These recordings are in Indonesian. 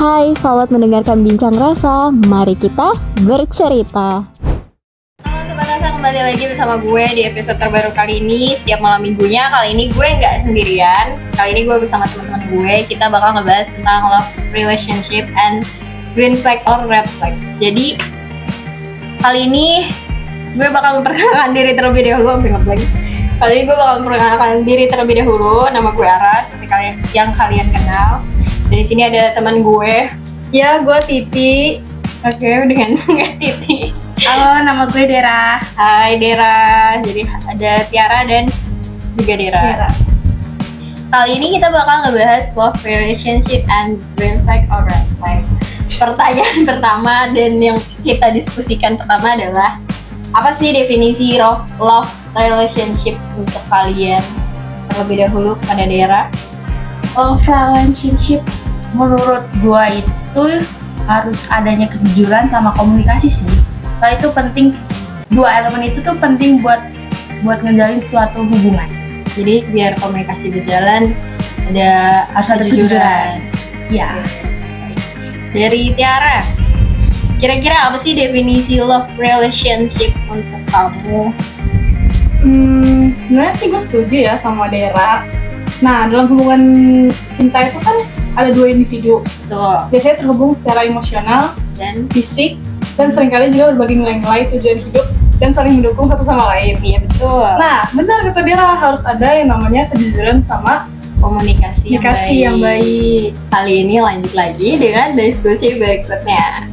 Hai, selamat mendengarkan Bincang Rasa. Mari kita bercerita. Halo Sobat Rasa, kembali lagi bersama gue di episode terbaru kali ini. Setiap malam minggunya, kali ini gue nggak sendirian. Kali ini gue bersama teman-teman gue. Kita bakal ngebahas tentang love relationship and green flag or red flag. Jadi kali ini gue bakal memperkenalkan diri terlebih dahulu. Kali ini gue bakal memperkenalkan diri terlebih dahulu. Nama gue Aras, seperti yang kalian kenal. Dari sini ada teman gue. Ya, gue Titi. Oke, dengan Titi. Halo, nama gue Dera. Hai Dera. Jadi ada Tiara dan juga Dera. Kali ini kita bakal ngebahas love relationship and green flag or red flag. Pertanyaan pertama dan yang kita diskusikan pertama adalah apa sih definisi love relationship untuk kalian? Terlebih dahulu kepada Dera. Love relationship menurut gue itu harus adanya kejujuran sama komunikasi sih. Soalnya itu penting, dua elemen itu tuh penting buat ngejalin suatu hubungan. Jadi biar komunikasi berjalan harus ada kejujuran. Ya. Dari Tiara, kira-kira apa sih definisi love relationship untuk kamu? Sebenarnya sih gue setuju ya sama Dera. Nah, dalam hubungan cinta itu kan ada dua individu. Tuh. Biasanya terhubung secara emosional Dan fisik, dan seringkali juga berbagi nilai-nilai tujuan hidup dan saling mendukung satu sama lain. iya betul. Nah, benar kata Dera, harus ada yang namanya kejujuran sama Komunikasi yang baik. Kali ini lanjut lagi dengan diskusi berikutnya.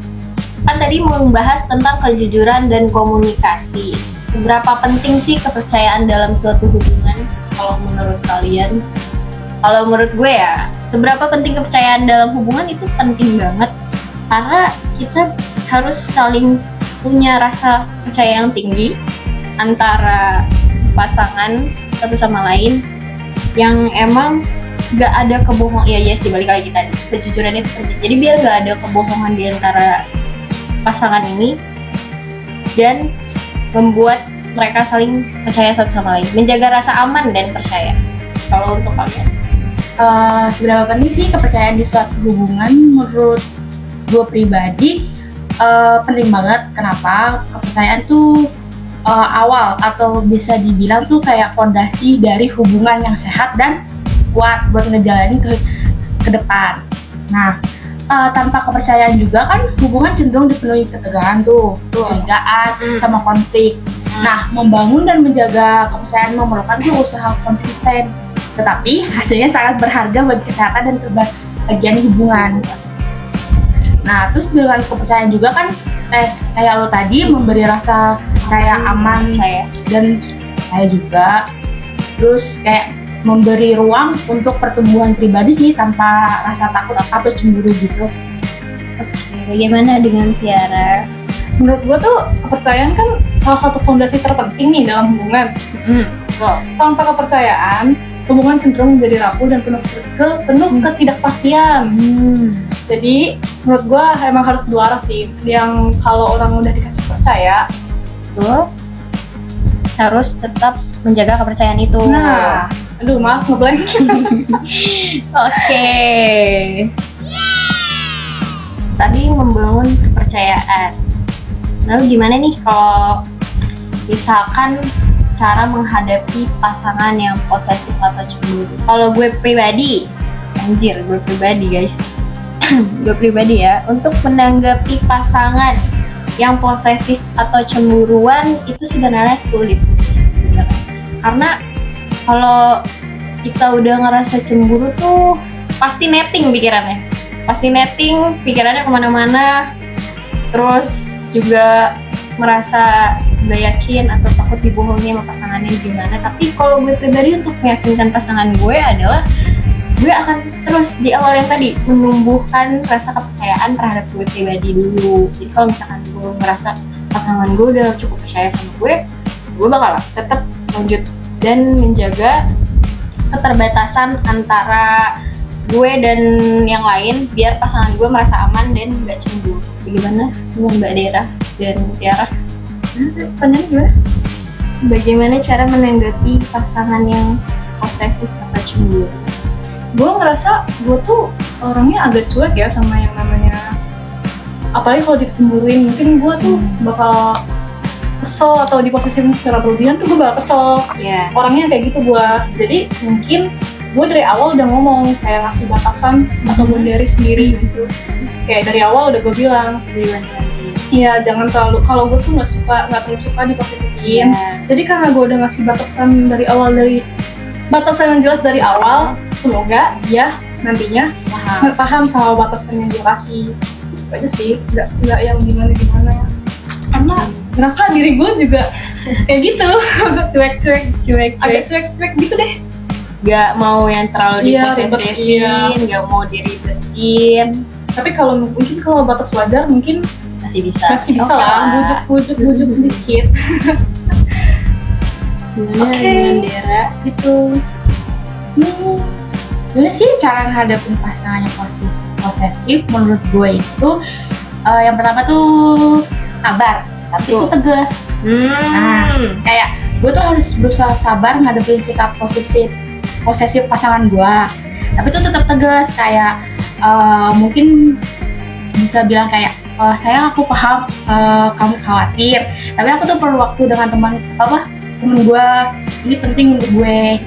Kan tadi membahas tentang kejujuran dan komunikasi. Seberapa penting sih kepercayaan dalam suatu hubungan kalau menurut kalian? Kalau menurut gue ya, seberapa penting kepercayaan dalam hubungan itu penting banget. Karena kita harus saling punya rasa percaya yang tinggi antara pasangan satu sama lain, yang emang gak ada kebohongan. Iya sih, balik lagi tadi, kejujuran itu penting. Jadi biar gak ada kebohongan di antara pasangan ini dan membuat mereka saling percaya satu sama lain, menjaga rasa aman dan percaya. Kalau untuk kalian, Seberapa penting sih kepercayaan di suatu hubungan? Menurut gue pribadi penting banget. Kenapa? Kepercayaan tuh awal atau bisa dibilang tuh kayak fondasi dari hubungan yang sehat dan kuat buat ngejalanin ke depan. Nah, tanpa kepercayaan juga kan hubungan cenderung dipenuhi ketegangan tuh, kecurigaan sama konflik. Nah, membangun dan menjaga kepercayaan memerlukan tuh usaha konsisten, tetapi hasilnya sangat berharga bagi kesehatan dan kebahagiaan hubungan. Nah, terus dengan kepercayaan juga kan kayak lo tadi memberi rasa kayak aman percaya. Dan saya juga terus kayak memberi ruang untuk pertumbuhan pribadi sih tanpa rasa takut atau cemburu gitu. Oke, bagaimana dengan Tiara? Menurut gue tuh kepercayaan kan salah satu fondasi terpenting nih dalam hubungan. Tanpa kepercayaan, hubungan cenderung menjadi rapuh dan penuh ketidakpastian. Jadi menurut gue emang harus dua arah sih. Yang kalau orang udah dikasih percaya, Tuh, harus tetap menjaga kepercayaan itu. nah, aduh maaf ngeblank. Oke. Tadi membangun kepercayaan. Lalu gimana nih kalau misalkan cara menghadapi pasangan yang posesif atau cemburu? Kalau gue pribadi, guys. Gue pribadi ya, untuk menanggapi pasangan yang posesif atau cemburuan itu sebenarnya sulit sih sebenarnya. Karena kalau kita udah ngerasa cemburu tuh pasti netting pikirannya kemana-mana, terus juga merasa gak yakin atau takut dibohongi sama pasangannya gimana. Tapi kalau gue pribadi untuk meyakinkan pasangan gue adalah gue akan terus di awal yang tadi menumbuhkan rasa kepercayaan terhadap gue pribadi dulu. Jadi kalau misalkan gue ngerasa pasangan gue udah cukup percaya sama gue bakal tetap lanjut dan menjaga keterbatasan antara gue dan yang lain biar pasangan gue merasa aman dan gak cemburu. Bagaimana dengan Mbak Dera dan Tiara? Pertanyaan gue, bagaimana cara menanggapi pasangan yang posesif atau cemburu? Gue ngerasa gue tuh orangnya agak cuek ya sama yang namanya, apalagi kalau dicemburuin, mungkin gue tuh bakal kesel atau diposisiin secara berlebihan tuh gue bakal kesel. Iya. Orangnya kayak gitu gue. Jadi mungkin gue dari awal udah ngomong kayak ngasih batasan atau boundary sendiri gitu. Kayak dari awal udah gue bilang, iya jangan terlalu, kalau gue tuh nggak terlalu suka diposisiin. Jadi karena gue udah ngasih batasan dari awal, dari batasan yang jelas dari awal, semoga dia nantinya paham sama batasan yang gue kasih. Itu aja sih, nggak yang gimana. Karena ngerasa diri gue juga kayak gitu, cuek-cuek, agak cuek-cuek gitu deh. Gak mau yang terlalu Iya, diposesifin, gak mau diribetin. Tapi kalau mungkin kalau batas wajar mungkin Masih bisa lah, bujuk dikit. Gimana Oke. dengan Dera? Gitu. Gimana sih cara ngadepin pasangannya posesif? Menurut gue itu yang pertama tuh sabar, tapi itu tegas. Kayak gue tuh harus berusaha sabar ngadepin sikap posesif pasangan gue, tapi itu tetap tegas. Kayak mungkin bisa bilang kayak, sayang aku paham kamu khawatir, tapi aku tuh perlu waktu dengan temen gue, ini penting untuk gue.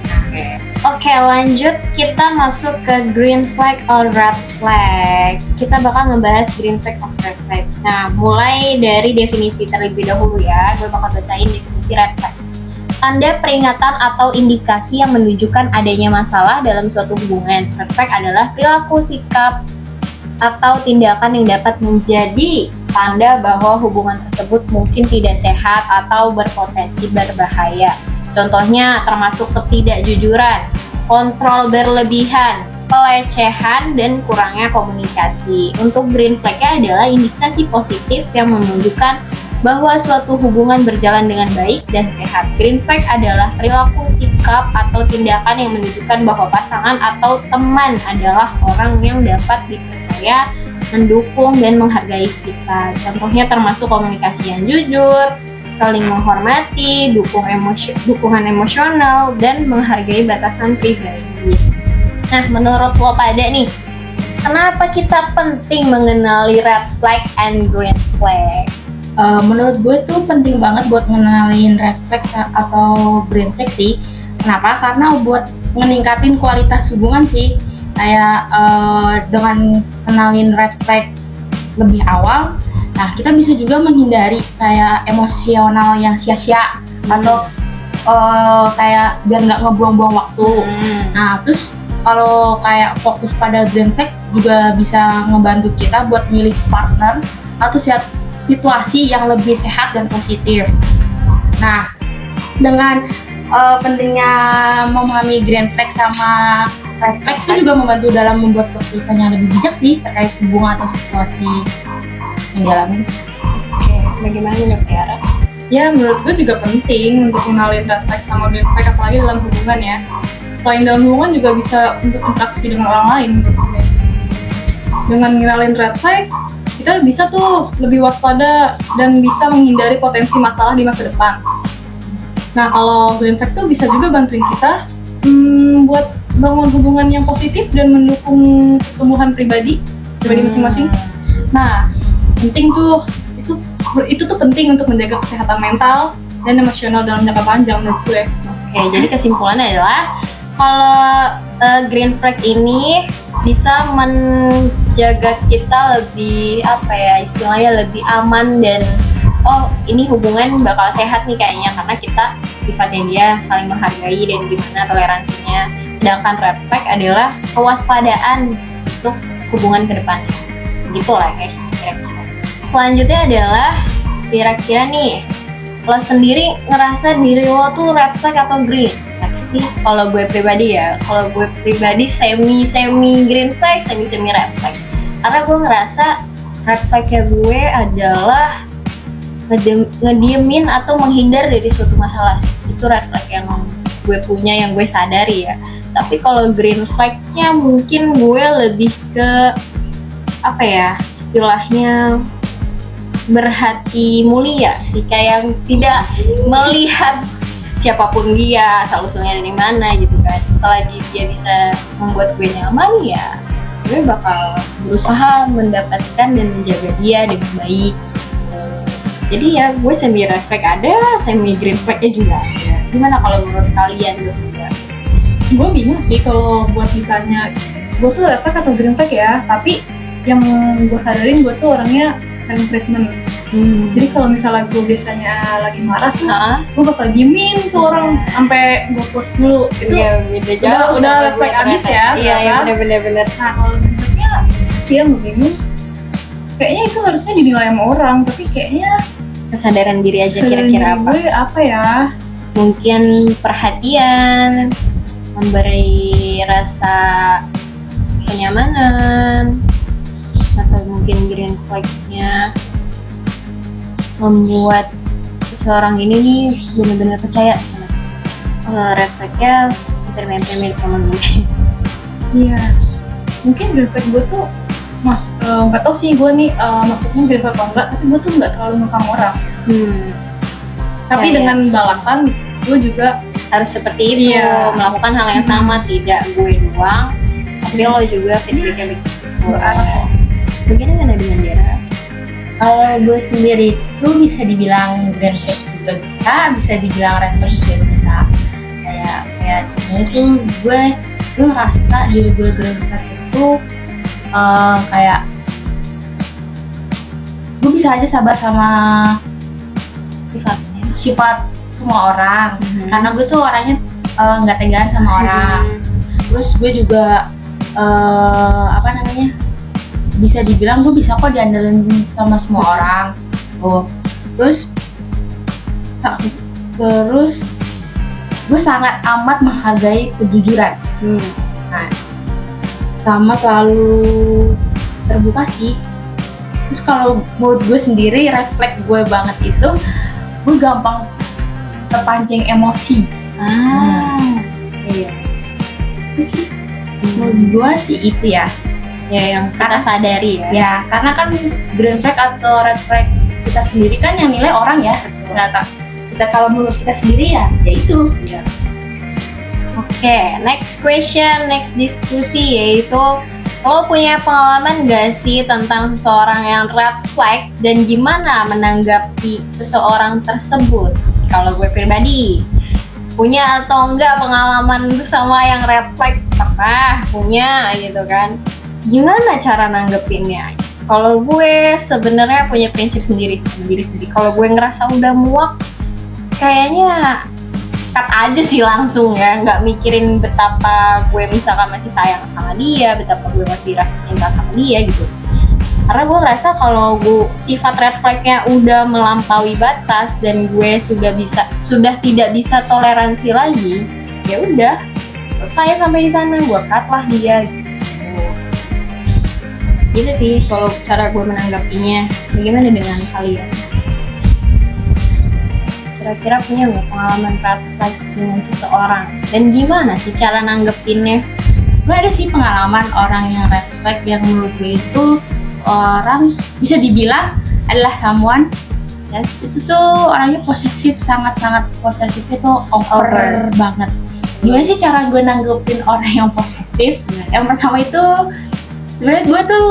Oke, lanjut kita masuk ke green flag or red flag. Kita bakal ngebahas green flag or red flag. Nah, mulai dari definisi terlebih dahulu ya. Gue bakal bacain definisi red flag. Tanda peringatan atau indikasi yang menunjukkan adanya masalah dalam suatu hubungan. Red flag adalah perilaku, sikap, atau tindakan yang dapat menjadi tanda bahwa hubungan tersebut mungkin tidak sehat atau berpotensi berbahaya. Contohnya termasuk ketidakjujuran, kontrol berlebihan, pelecehan, dan kurangnya komunikasi. Untuk green flag-nya adalah indikasi positif yang menunjukkan bahwa suatu hubungan berjalan dengan baik dan sehat. Green flag adalah perilaku, sikap, atau tindakan yang menunjukkan bahwa pasangan atau teman adalah orang yang dapat dipercaya, mendukung, dan menghargai kita. Contohnya termasuk komunikasi yang jujur, saling menghormati, dukungan emosional, dan menghargai batasan pribadi. Nah, menurut lo pada nih, kenapa kita penting mengenali red flag and green flag? Menurut gue tuh penting banget buat ngenalin red flag atau green flag sih. Kenapa? Karena buat meningkatin kualitas hubungan sih. Kayak dengan kenalin red flag lebih awal, nah kita bisa juga menghindari kayak emosional yang sia-sia atau kayak biar nggak ngebuang-buang waktu. Nah terus kalau kayak fokus pada green flag juga bisa ngebantu kita buat milih partner atau situasi yang lebih sehat dan positif. Nah dengan pentingnya memahami green flag sama red flag itu juga membantu dalam membuat keputusan yang lebih bijak sih terkait hubungan atau situasi yang dialami. Oke, bagaimana menurut Tiara? Ya menurut gue juga penting untuk kenalin red flag sama green flag, apalagi dalam hubungan ya. Selain dalam hubungan juga bisa untuk interaksi dengan orang lain menurut gue. Dengan kenalin red flag, kita bisa tuh lebih waspada dan bisa menghindari potensi masalah di masa depan. Nah kalau green flag tuh bisa juga bantuin kita buat bangun hubungan yang positif dan mendukung pertumbuhan pribadi masing-masing. Nah penting tuh, itu tuh penting untuk menjaga kesehatan mental dan emosional dalam jangka panjang menurut gue. Oke, jadi kesimpulannya adalah kalau green flag ini bisa menjaga kita lebih istilahnya lebih aman dan ini hubungan bakal sehat nih kayaknya karena kita sifatnya dia saling menghargai dan gimana toleransinya. Sedangkan red flag adalah kewaspadaan untuk hubungan ke depannya. Gitu lah guys, kira-kira. Selanjutnya adalah kira-kira nih, lo sendiri ngerasa diri lo tuh red flag atau green flag sih? Kalau gue pribadi semi green flag, semi red flag. Karena gue ngerasa red flagnya gue adalah ngediemin atau menghindar dari suatu masalah sih. Itu red flag yang gue punya, yang gue sadari ya. Tapi kalau green flagnya mungkin gue lebih ke istilahnya berhati mulia sih, kayak yang tidak melihat siapapun dia, asal usulnya dari mana gitu kan. Selagi dia bisa membuat gue nyaman ya gue bakal berusaha mendapatkan dan menjaga dia dengan baik. Jadi ya gue semi red flag ada, semi green flagnya juga ada. Gimana kalau menurut kalian berdua? Gue bingung sih kalau buat ditanya gue tuh red flag atau green flag ya, tapi yang gue sadarin gue tuh orangnya silent treatment. Jadi kalau misalnya gue biasanya lagi marah tuh, gue bakal diemin tuh orang sampai gue post dulu. Itu Iya, beda jauh. udah red flag abis ya. Iya, iya kan? benar-benar. Nah kalau bentuknya siang begini, kayaknya itu harusnya dinilai sama orang, tapi kayaknya Kesadaran diri aja kira-kira apa? gue apa ya? Mungkin perhatian, memberi rasa kenyamanan, atau mungkin green flag-nya membuat seseorang ini nih benar-benar percaya sama. Kalau red flag-nya hampir mirip temen gue. Iya. Mungkin green flag gue tuh nggak tau sih gue nih masuknya green flag atau enggak, tapi gue tuh nggak terlalu ngekang orang. Tapi Ya, dengan balasan gue juga harus seperti itu, Iya. melakukan hal yang sama, tidak gue doang, tapi lo juga feedbacknya begitu. Bagaimana dengan Dera? Gue sendiri itu bisa dibilang green flag juga bisa dibilang red flag juga bisa. Kayak contohnya tuh gue ngerasa diri gue green flag itu kayak gue bisa aja sabar sama sifat semua orang, karena gue tuh orangnya nggak tegaan sama orang. Terus gue juga bisa dibilang gue bisa kok diandelin sama semua orang. Terus gue sangat amat menghargai kejujuran. Nah, sama selalu terbuka sih. Terus kalau menurut gue sendiri red flag gue banget itu gue gampang terpancing emosi. Iya. Itu sih menurut gue sih itu ya. Ya yang kita sadari ya. Ya karena kan green flag atau red flag kita sendiri kan yang nilai orang ya. Nggak tak kita kalau menurut kita sendiri ya itu. Oke, next question, next diskusi yaitu lo punya pengalaman gak sih tentang seseorang yang red flag dan gimana menanggapi seseorang tersebut? Kalau gue pribadi, punya atau enggak pengalaman bersama yang red flag? Pernah, punya gitu kan. Gimana cara nanggepinnya? Kalau gue sebenarnya punya prinsip sendiri sama diri sendiri. Kalau gue ngerasa udah muak, kayaknya cut aja sih langsung ya, nggak mikirin betapa gue misalkan masih sayang sama dia, betapa gue masih rasa cinta sama dia gitu. Karena gue ngerasa kalau gue sifat red flag-nya udah melampaui batas dan gue sudah tidak bisa toleransi lagi, ya udah selesai sampai di sana, gue cut lah dia gitu sih kalau cara gue menanggapinya. Bagaimana dengan kalian? Kira-kira punya nggak pengalaman red flag dengan seseorang? Dan gimana sih cara nanggepinnya? Gue ada sih pengalaman orang yang red flag yang menurut gue itu orang bisa dibilang adalah someone itu tuh orangnya posesif, sangat-sangat posesifnya tuh over banget. Gimana sih cara gue nanggepin orang yang posesif? Yang pertama itu sebenarnya gue tuh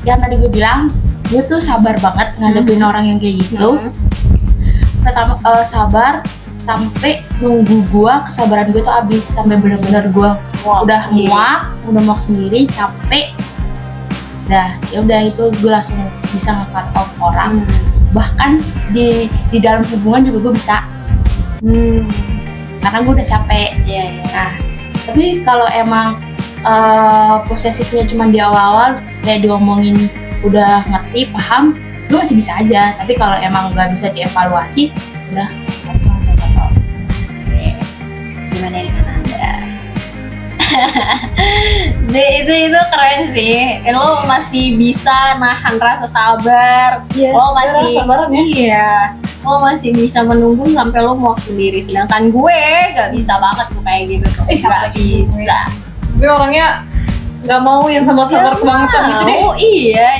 yang tadi gue bilang, gue tuh sabar banget ngadepin orang yang kayak gitu. Pertama sabar sampai nunggu gue, kesabaran gue tuh habis sampai benar-benar gue udah muak sendiri, capek. Ya udah itu gue langsung bisa nge-cut off orang. Bahkan di dalam hubungan juga gue bisa. Karena gue udah capek. Nah, tapi kalau emang posesifnya cuma di awal-awal kayak diomongin udah ngerti, paham, gue masih bisa aja. Tapi kalau emang nggak bisa dievaluasi, udah langsung cut off. Gimana dengan Anda? itu keren sih. Lo masih bisa nahan rasa sabar. Lo masih lo masih bisa menunggu sampai lo muak sendiri. Sedangkan gue gak bisa banget tuh kayak gitu tuh. Gak bisa. Gue orangnya nggak mau yang sabar-sabar kebangetan gitu deh. Iya,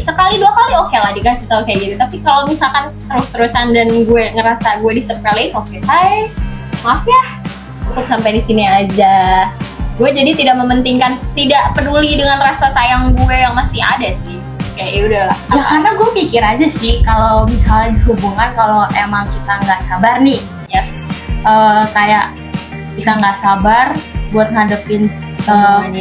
sekali dua kali oke lah dikasih tau kayak gitu. Tapi kalau misalkan terus-terusan dan gue ngerasa gue disepelein, oke say, maaf ya, cukup sampai di sini aja. gue jadi tidak mementingkan, tidak peduli dengan rasa sayang gue yang masih ada sih. Kayak ya udahlah. Ya karena gue pikir aja sih kalau misalnya di hubungan kalau emang kita nggak sabar nih, Yes. kayak kita nggak sabar buat ngadepin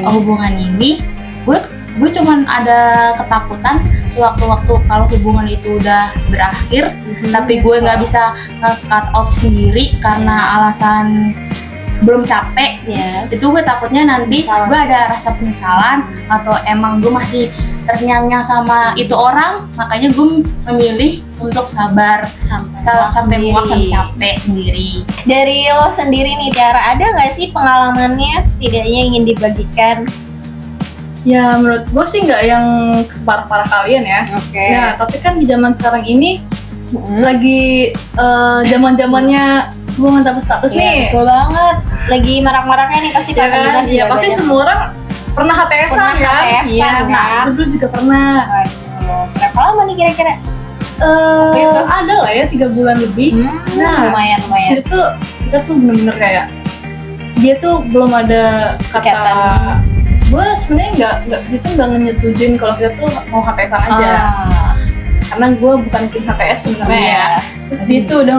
hubungan ini, gue cuman ada ketakutan sewaktu-waktu kalau hubungan itu udah berakhir, tapi gue nggak bisa cut off sendiri karena alasan belum capek. Yes. Itu gue takutnya nanti gue ada rasa penyesalan atau emang gue masih terngiang-ngiang sama itu orang, makanya gue memilih untuk sabar sampai muak sampai capek sendiri. Dari lo sendiri nih Tiara, ada nggak sih pengalamannya setidaknya ingin dibagikan? Ya menurut gue sih nggak yang separah-parah kalian ya. Oke. Ya tapi kan di zaman sekarang ini lagi zaman-zamannya hubungan tanpa status Iya, nih. betul banget. Lagi marak-maraknya nih pasti Ya pernah kan? dengar Iya juga pasti banyak. semua orang pernah HTS-an Pernah kan? HTS-an Iya, kan? nah, dulu juga pernah. Waduh, berapa lama nih kira-kira? Ada lah ya 3 bulan lebih. Nah, lumayan. Di situ tuh kita tuh bener-bener kayak dia tuh belum ada kata. Ikatan. Gue sebenarnya nggak situ nggak nyetujuin kalau kita tuh mau HTS-an aja. Karena gue bukan tim HTS sebenarnya ya. Terus dia tuh udah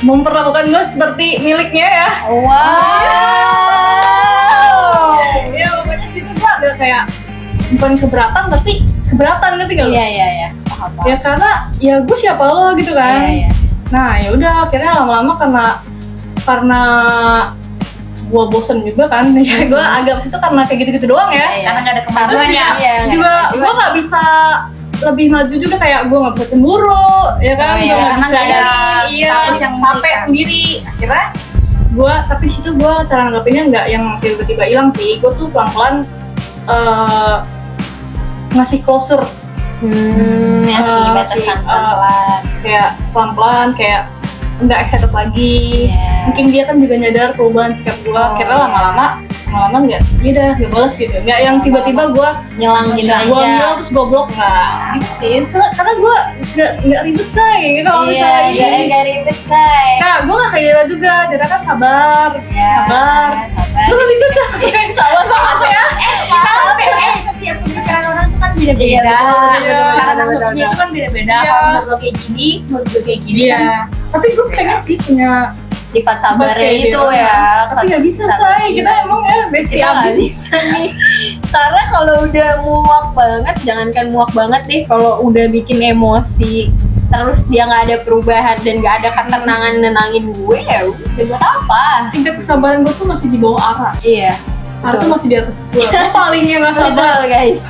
memperlakukan gue seperti miliknya ya. Wow. Ya pokoknya situ gue ada kayak bukan keberatan tapi keberatan ngerti gak lo? Iya. Paham. Ya karena ya gue siapa lo gitu kan. Iya. Nah ya udah akhirnya lama-lama karena gue bosen juga kan. Ya gue agak situ karena kayak gitu-gitu doang ya. Iya. Karena nggak ada Terus kemajuannya. juga gue nggak bisa lebih maju juga, kayak gue nggak bisa cemburu ya kan. Oh, iya. Gue nggak Karena bisa nggak ada iya status yang capek memberikan. sendiri. Akhirnya gue tapi situ gue cara nanggapinnya nggak yang tiba-tiba hilang sih. Gue tuh pelan-pelan ngasih closure, Ya sih, batasan pelan-pelan. kayak pelan-pelan kayak nggak excited lagi. Iya. Mungkin dia kan juga nyadar perubahan sikap gue. Akhirnya lama-lama nggak dia balas gitu, nggak yang tiba-tiba gue Nyelang gitu aja. gue bilang terus gue blok, nggak gitu sih. Karena gue nggak ribet say gitu kalau misalnya ini. Gak ribet, say. Nah gue nggak kayak Dira juga, Dira kan sabar. Sabar. Lu nggak bisa capek. Sabar ya. Tiap pemikiran orang tuh kan beda-beda. Iya, betul. Cara nanggepinnya itu kan beda-beda. Iya. Kalau menurut lo kayak gini, menurut gue kayak gini kan. Iya. Tapi gue pengen sih punya, Sifat sabarnya kayak itu gitu. ya. Tapi nggak bisa say, kita emang ya bestie Kita nggak abis. bisa nih. Karena kalau udah muak banget, jangankan muak banget deh, kalau udah bikin emosi terus dia nggak ada perubahan dan nggak ada ketenangan nenangin gue, ya udah buat apa? Tingkat kesabaran gue tuh masih di bawah Ara. Iya. Ara tuh masih di atas gue. Gue palingnya nggak sabar. Betul guys.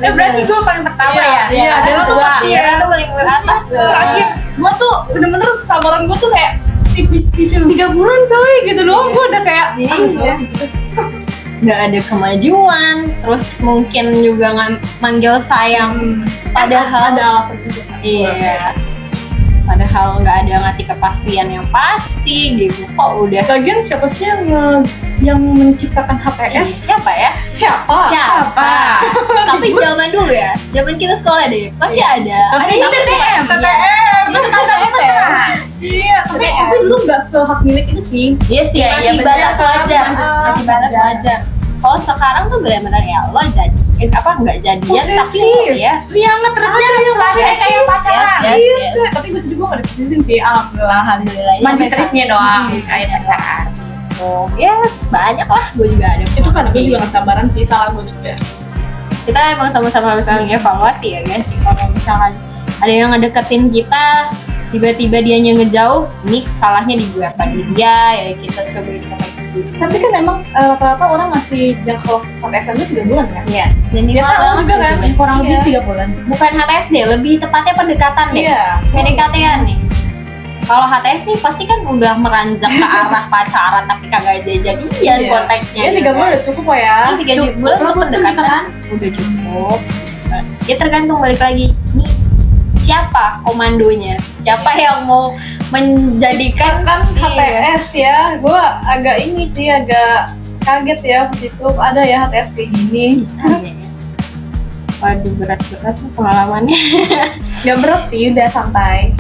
Berarti gue paling pertama ya. Iya, Dela tuh pasti ya. Dela tuh paling beratas tuh. Terakhir, gue tuh bener-bener kesabaran gue tuh kayak tipis 3 bulan coy gitu doang. Gue udah kayak Iya. Nggak ada kemajuan, terus mungkin juga nggak manggil sayang, padahal ada alasan juga. iya, padahal nggak ada ngasih kepastian yang pasti gitu. Kok udah Lagian siapa sih yang menciptakan HTS? siapa ya? Siapa? Tapi zaman dulu ya, zaman kita sekolah deh, pasti ada. Tapi Ada TTM. Iya, tapi dulu nggak sehak milik itu sih. Iya sih, Iya, masih iya, batas bener. wajar, masih batas Wajar. wajar. Kalau sekarang tuh benar-benar ya lo jadi nggak jadian tapi Posesif. lo ya Iya ngetretnya kayak pacaran. Yes, Iya, yes. Cek. Tapi gue sedih gue nggak diposisiin sih. Alhamdulillah. Alhamdulillah. Cuma di treatnya doang Hmm, kayak pacaran. Ya banyak lah, gue juga ada. Itu karena gue juga nggak sabaran sih, salah gue juga. Kita emang sama-sama harus saling evaluasi ya guys. Kalau misalkan ada yang ngedeketin kita, tiba-tiba dianya ngejauh, ini salahnya di gue apa di dia, ya kita cobain koneksi dulu. Tapi kan emang rata-rata orang masih jangkau HTS itu 3 bulan kan? Yes, minimal Ya, tahu juga kan? Kurang lebih Iya. 3 bulan. Bukan HTS deh, lebih tepatnya pendekatan deh. Iya. PDKT-an nih. Kalau HTS nih pasti kan udah meranjak ke arah pacaran tapi kagak ada jadian Iya. konteksnya. Ya 3 bulan udah cukup kok ya. Ini 3 bulan buat pendekatan udah cukup. Ya tergantung balik lagi. Nih siapa komandonya? Siapa yang mau menjadikan Kan iya. HTS ya, gue agak ini sih, agak kaget ya pas itu ada ya HTS kayak gini. Waduh berat tuh pengalamannya. Gak berat sih, udah santai.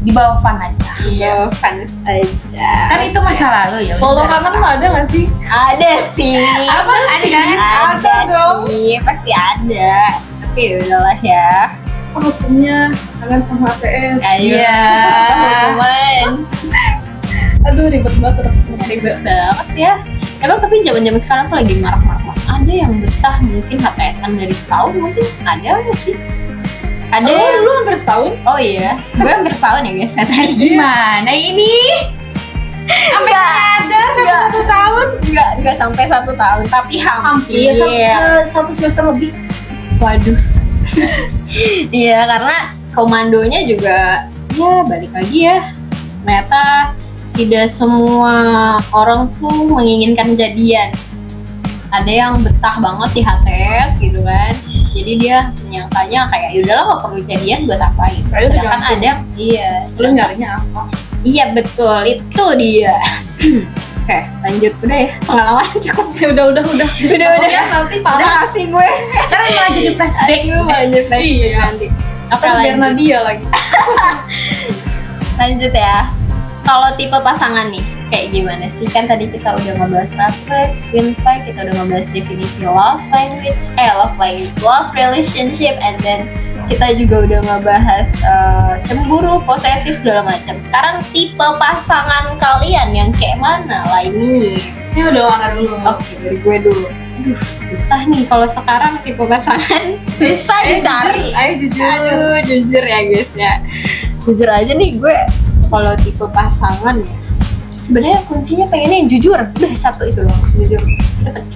di bawah fun aja. Iya, fans aja. Kan itu masa lalu ya. Kalau udah. kangen mah ada nggak sih? Ada sih. Apa sih? Ada dong. sih, pasti ada. Tapi ya udahlah ya. Aku punya kangen sama ATS. Iya. Teman. Aduh ribet banget. Ribet banget ya. Emang tapi zaman-zaman sekarang tuh lagi marak-marak. Ada yang betah mungkin HTS-an dari setahun mungkin ada nggak sih? Ada Oh, yang dulu hampir setahun. oh iya, gue hampir setahun ya guys HTS. Gimana ini? Sampai sadar sampai 1 tahun? Nggak sampai 1 tahun, tapi hampir. Satu semester lebih. Waduh. Iya, karena komandonya juga ya balik lagi ya. Ternyata tidak semua orang tuh menginginkan jadian. Ada yang betah banget di HTS gitu kan. Jadi dia menyangkanya kayak yaudahlah nggak perlu jadian buat apain. Kayaknya Sedangkan tergantung. ada iya, Lu nyarinya apa? iya betul itu dia. Oke, lanjut udah ya pengalaman cukup. Udah. Udah. Nanti Udah parah. kasih gue. Sekarang malah jadi flashback. Aduh, lanjut flashback Iya. nanti. Apa Oke, biar lanjut. Nadia lagi? Lanjut ya. Kalau tipe pasangan nih, kayak gimana sih? Kan tadi kita udah ngebahas red flag, green flag, kita udah ngebahas definisi love language, love relationship, and then kita juga udah ngebahas cemburu, posesif segala macam. Sekarang tipe pasangan kalian yang kayak mana lah ini? Ya udah mana dulu. Oke, dari gue dulu. Aduh, susah nih kalau sekarang tipe pasangan susah dicari. Ayo jujur. Aduh, jujur ya guys ya. Jujur aja nih gue kalau tipe pasangan ya. Sebenarnya kuncinya pengennya yang jujur. Udah satu itu loh, jujur. Itu penting.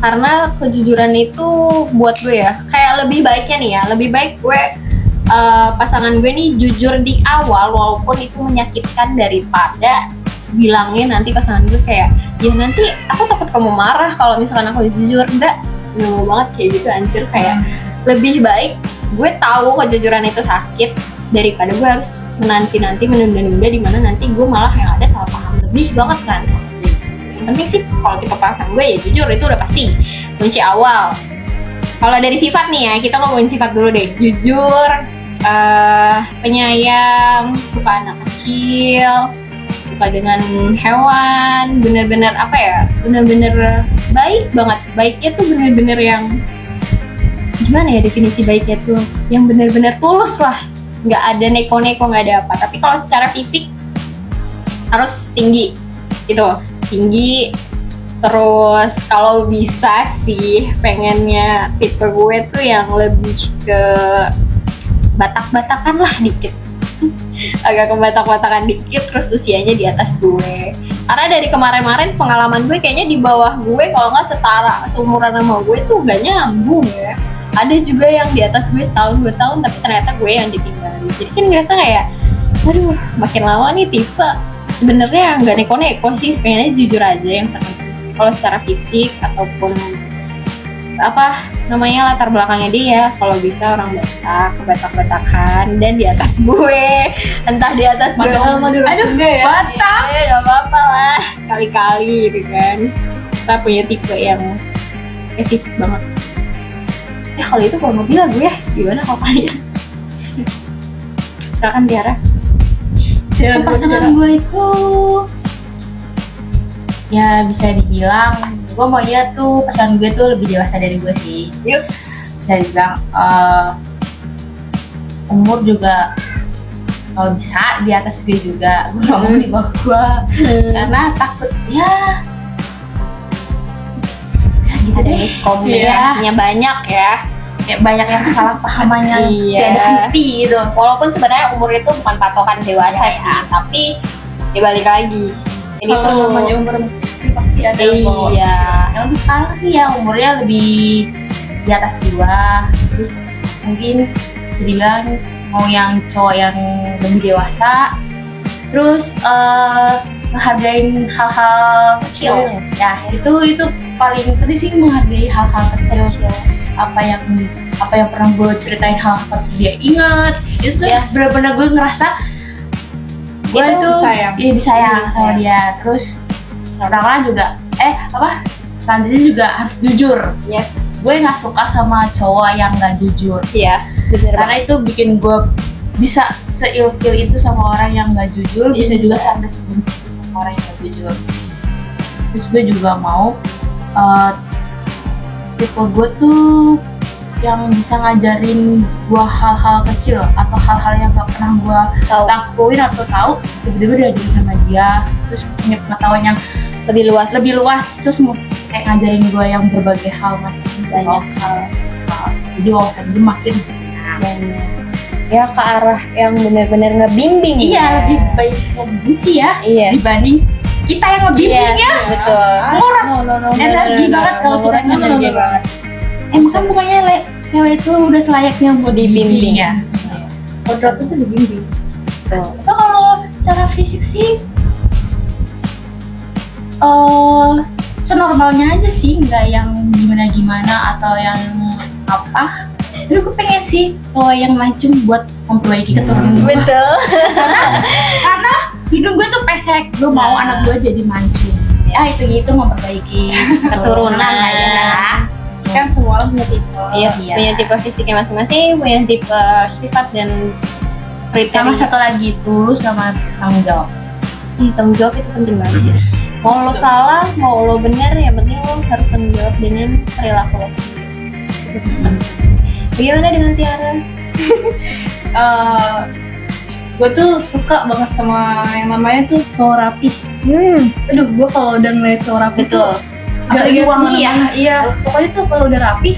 Karena kejujuran itu buat gue ya, kayak lebih baiknya nih ya, lebih baik gue pasangan gue nih jujur di awal walaupun itu menyakitkan daripada bilangnya nanti pasangan gue kayak ya nanti aku takut kamu marah kalau misalkan aku jujur. Enggak mau banget kayak gitu anjir, kayak lebih baik gue tahu kejujuran itu sakit daripada gue harus menanti menunda-nunda di mana nanti gue malah yang ada salah paham lebih banget kan sama dia. Yang penting sih kalau tipe pasangan gue ya jujur, itu udah pasti kunci awal. Kalau dari sifat nih ya, kita ngomongin sifat dulu deh. Jujur, penyayang, suka anak kecil, suka dengan hewan, bener-bener apa ya, bener-bener baik banget. Baiknya tuh bener-bener yang gimana ya definisi baiknya tuh, yang bener-bener tulus lah, nggak ada neko-neko, nggak ada apa. Tapi kalau secara fisik harus tinggi gitu, tinggi. Terus kalau bisa sih pengennya tipe gue tuh yang lebih ke batak-batakan lah dikit. Agak ke batak-batakan dikit, terus usianya di atas gue. Karena dari kemarin-kemarin pengalaman gue kayaknya di bawah gue, kalau nggak setara, seumuran sama gue tuh gak nyambung ya. Ada juga yang di atas gue setahun 2 tahun, tapi ternyata gue yang ditinggalin. Jadi kan ngerasa kayak, aduh makin lama nih tipe sebenarnya nggak neko-neko sih, pengennya jujur aja yang terpenting. Kalau secara fisik ataupun apa namanya latar belakangnya dia, kalau bisa orang Batak-batakan dan di atas gue, entah di atas gue. Aduh, ya. Batak ya nggak apa-apa lah, kali-kali gitu kan. Kita punya tipe yang spesifik banget. Ya kalau itu kalau mobil gue ya, gimana kalau kalian? Silakan Tiara. Ya, Pasangan gue itu ya bisa dibilang gue maunya tuh pasangan gue tuh lebih dewasa dari gue sih. Yups. Bisa dibilang umur juga kalau bisa di atas gue juga. Gue gak mau di bawah gue karena takut ya gitu Ada deh. miskomunikasinya banyak ya. Kayak banyak yang salah pahamannya Iya. tidak ada henti gitu. Walaupun sebenarnya umur itu bukan patokan dewasa sih, tapi ya balik lagi. Ini Kalau tuh namanya umur masih kecil pasti ada yang bawa. iya. Ya untuk sekarang sih ya umurnya lebih di atas gua. Jadi mungkin bisa dibilang mau yang cowok yang lebih dewasa, terus menghargain hal-hal kecil. Ya itu paling penting sih, menghargai hal-hal kecil. Apa yang pernah gue ceritain hal-hal kecil dia ingat. Itu Yes. benar-benar gue ngerasa gue Itu itu disayang. iya disayang sama dia. Terus orang-orang juga selanjutnya juga harus jujur. Yes. Gue nggak suka sama cowok yang nggak jujur Yes, bener karena itu bikin gue bisa seilfil itu sama orang yang nggak jujur, bisa juga sampai sebenci itu sama orang yang nggak jujur. Terus gue juga mau tipe gue tuh yang bisa ngajarin gue hal-hal kecil atau hal-hal yang gak pernah gue lakuin atau tahu, tiba-tiba diajarin sama dia, terus punya pengetahuan yang lebih luas, terus mau kayak ngajarin gue yang berbagai hal, macam banyak hal. Jadi wawasan gue makin banyak ya ke arah yang benar-benar ngebimbing. iya, lebih baik ngebimbing sih ya dibanding kita yang ngebimbing ya. Betul. Nguras energi banget kalau kita energi banget. Kan pokoknya cewek itu udah selayaknya buat dibimbing ya. Kodrat itu dibimbing. Itu kalau secara fisik sih senormalnya aja sih, nggak yang gimana-gimana atau yang apa. Tapi gue pengen sih cowok yang mancung buat memperbaiki keturunan gue. Betul. Karena hidung gue tuh pesek, gue mau anak gue jadi mancung. Ya itu gitu memperbaiki Keturunan. ya. Kan semua orang punya tipe. Iya. Punya tipe fisiknya masing-masing, punya tipe sifat dan kriteria. Sama satu lagi itu sama tanggung jawab. Tanggung jawab itu penting banget sih. Mau lo salah, mau lo benar, yang penting lo harus tanggung jawab dengan perilaku lo sendiri. Bagaimana dengan Tiara? Gue tuh suka banget sama yang namanya tuh cowok rapi. Aduh, gue kalau udah ngeliat cowok rapi Betul. gak Apalagi lihat wangi dia. ya. Iya, pokoknya tuh kalau udah rapi,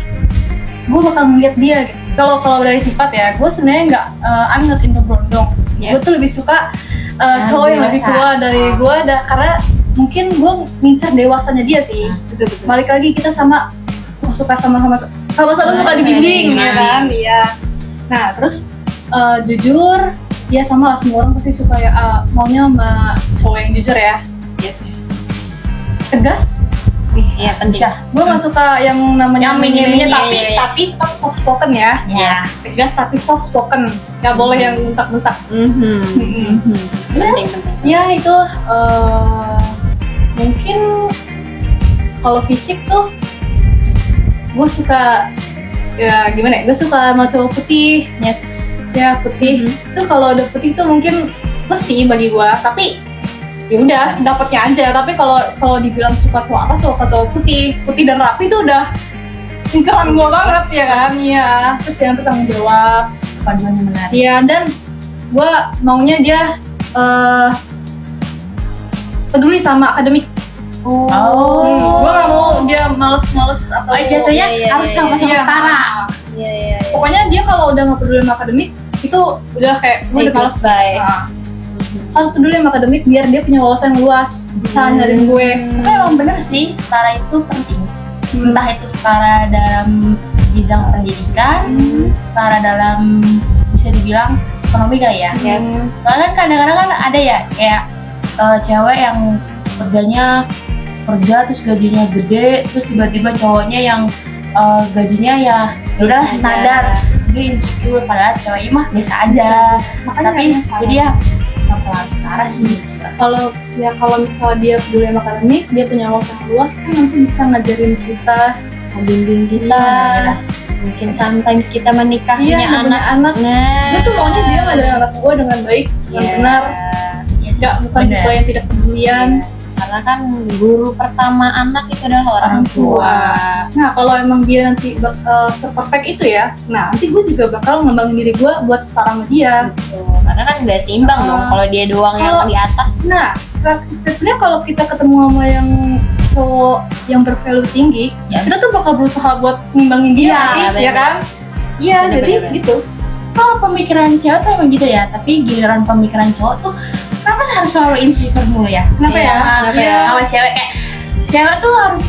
gue bakal ngeliat dia. Gitu. Kalau dari sifat ya, gue sebenarnya nggak, I'm not into berondong. Gue tuh lebih suka cowok yang lebih dewasa. tua dari gue, karena mungkin gue ngincer dewasanya dia sih. Betul. Balik lagi kita sama suka sama-sama suka dibimbing ya kan. Iya. Nah terus jujur, ya sama lah, semua orang pasti suka ya maunya sama cowok yang jujur ya. Yes. Tegas. Iya penting. Gue nggak suka yang namanya Nyami-nyami, tapi tetap soft spoken ya. Ya. Tegas tapi soft spoken. Gak boleh yang bentak-bentak. Penting. Ya itu mungkin kalau fisik tuh gue suka, ya gimana ya, gue suka sama cowok putih. Yes. Ya putih. Itu kalau udah putih tuh mungkin mesti bagi gue, tapi ya udah sedapatnya aja. Tapi kalau dibilang suka cowok apa, suka cowok putih dan rapi itu udah inceran gue banget ya kan. Iya. Terus yang bertanggung jawab, Paduannya menarik. iya, dan gue maunya dia peduli sama akademik. Gue gak mau dia males-males atau Jatuhnya harus sama-sama Iya. setara. Iya. Pokoknya dia kalau udah gak peduli sama akademik itu udah kayak gue Say udah males. goodbye. Nah, harus peduli sama akademik biar dia punya wawasan yang luas, bisa nyariin gue. Tapi emang bener sih, setara itu penting. Entah itu setara dalam bidang pendidikan, setara dalam bisa dibilang ekonomi kali ya. Yes. Soalnya kan kadang-kadang kan ada ya kayak cewek yang kerja terus gajinya gede, terus tiba-tiba cowoknya yang gajinya ya udah standar, dia insecure, padahal ceweknya mah biasa aja. Makanya Tapi jadi ya selalu setara sih. kalau misalnya dia peduli sama akademik, dia punya wawasan yang luas, kan nanti bisa ngajarin kita. Membimbing kita. Iya. Mungkin sometimes kita menikah Iya, punya punya anak. Nah. Gue tuh maunya dia ngajarin anak gue dengan baik, dengan Iya. benar. Yes, Gak bukan bener. gue yang tidak pedulian. Karena kan guru pertama anak itu adalah orang tua. Nah kalau emang dia nanti se-perfect itu ya, nah nanti gue juga bakal ngembangin diri gue buat setara sama dia. Karena kan nggak seimbang dong kalau dia doang yang Kalau- di atas. Nah, spesialnya kalau kita ketemu sama yang cowok yang bervalue tinggi, Yes. kita tuh bakal berusaha buat ngimbangin dia Iya, sih, bener. ya kan? Iya, Bener, jadi bener. gitu. Kalau pemikiran cewek tuh emang gitu ya, tapi giliran pemikiran cowok tuh kenapa harus selalu insecure mulu ya? Kenapa ya? Kenapa ya? Sama cewek kayak cewek tuh harus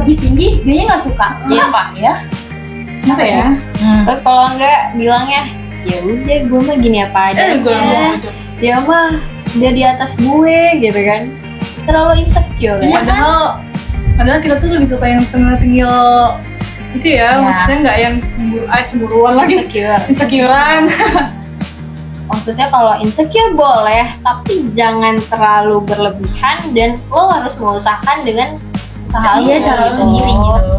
lebih tinggi, dianya nggak suka. Kenapa ya? Kenapa ya? Terus kalau enggak bilangnya ya udah gue mah gini apa adanya. Gue mau Ya mah dia di atas gue gitu kan. Terlalu insecure Iya. ya. Padahal kita tuh lebih suka yang tengil-tengil itu ya, Ya. maksudnya nggak yang cemburuan lagi, Insecure. insecurean. Maksudnya kalau insecure boleh, tapi jangan terlalu berlebihan dan lo harus mengusahakan dengan usaha lo Iya, cara lo gitu. sendiri gitu.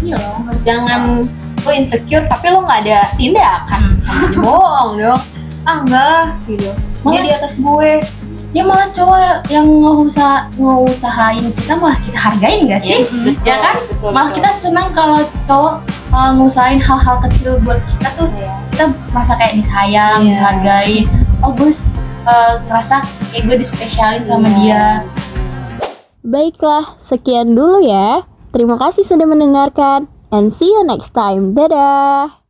Iya loh, Jangan lo insecure tapi lo nggak ada tindakan, sama aja bohong dong. ah enggak gitu, dia Malah- di atas gue. Ya malah cowok yang ngusahain kita malah kita hargain gak sih? Yes, betul, Ya kan? betul, Malah betul. kita senang kalau cowok ngusahain hal-hal kecil buat kita tuh, Iya. kita merasa kayak disayang, Iya. dihargain. Oh gue ngerasa kayak gue dispesialin sama Iya. dia. Baiklah, sekian dulu ya. Terima kasih sudah mendengarkan, and see you next time. Dadah!